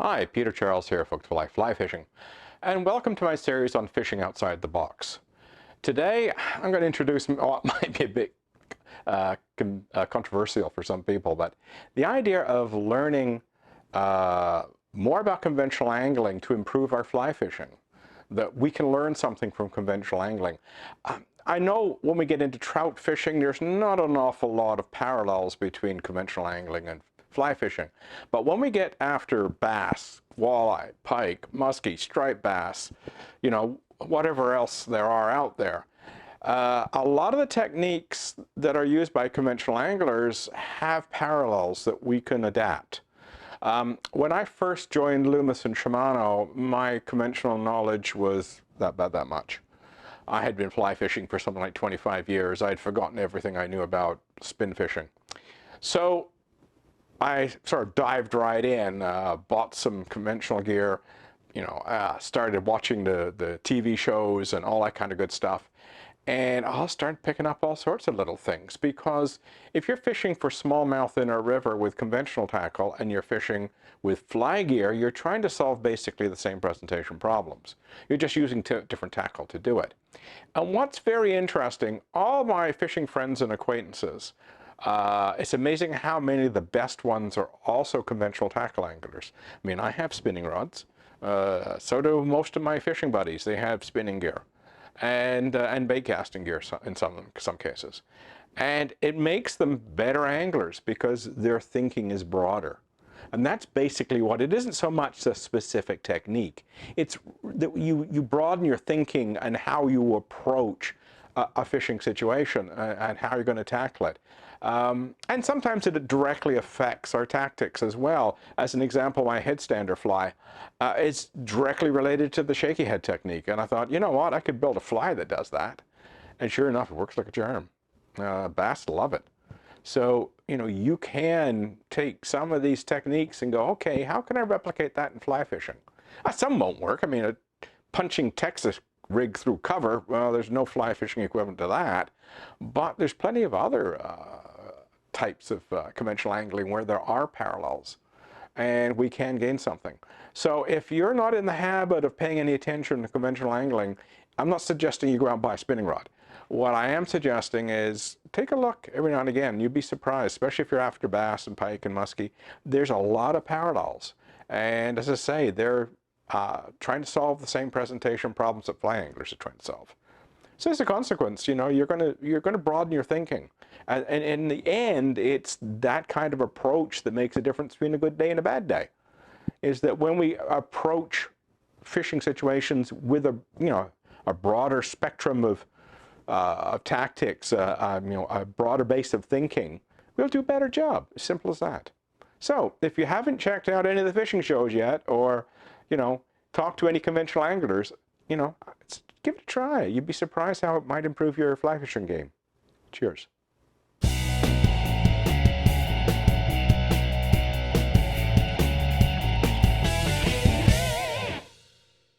Hi, Peter Charles here, Folks for Life Fly Fishing, and welcome to my series on fishing outside the box. Today, I'm going to introduce what might be a bit controversial for some people, but the idea of learning more about conventional angling to improve our fly fishing, that we can learn something from conventional angling. I know when we get into trout fishing, there's not an awful lot of parallels between conventional angling and fly fishing. But when we get after bass, walleye, pike, muskie, striped bass, you know, whatever else there are out there, a lot of the techniques that are used by conventional anglers have parallels that we can adapt. When I first joined Loomis and Shimano, my conventional knowledge was about that much. I had been fly fishing for something like 25 years. I'd forgotten everything I knew about spin fishing. So I sort of dived right in, bought some conventional gear, started watching the TV shows and all that kind of good stuff. And I'll start picking up all sorts of little things, because if you're fishing for smallmouth in a river with conventional tackle and you're fishing with fly gear, you're trying to solve basically the same presentation problems. You're just using different tackle to do it. And what's very interesting, all my fishing friends and acquaintances, it's amazing how many of the best ones are also conventional tackle anglers. I mean, I have spinning rods, so do most of my fishing buddies. They have spinning gear and bait casting gear in some cases. And it makes them better anglers because their thinking is broader. And that's basically what it isn't so much the specific technique. It's that you broaden your thinking and how you approach a fishing situation and how you're going to tackle it. And sometimes it directly affects our tactics as well. As an example, my headstander fly is directly related to the shaky head technique. And I thought, you know what, I could build a fly that does that. And sure enough, it works like a charm. Bass love it. So, you can take some of these techniques and go, okay, how can I replicate that in fly fishing? Some won't work. I mean, punching Texas rig through cover, well, there's no fly fishing equivalent to that. But there's plenty of other types of conventional angling where there are parallels and we can gain something. So if you're not in the habit of paying any attention to conventional angling, I'm not suggesting you go out and buy a spinning rod. What I am suggesting is take a look every now and again. You'd be surprised, especially if you're after bass and pike and muskie. There's a lot of parallels. And as I say, they're trying to solve the same presentation problems that fly anglers are trying to solve. So as a consequence, you're going to broaden your thinking. And in the end, it's that kind of approach that makes a difference between a good day and a bad day. Is that when we approach fishing situations with a broader spectrum of tactics, a broader base of thinking, we'll do a better job. As simple as that. So if you haven't checked out any of the fishing shows yet, or talked to any conventional anglers, give it a try. You'd be surprised how it might improve your fly fishing game. Cheers.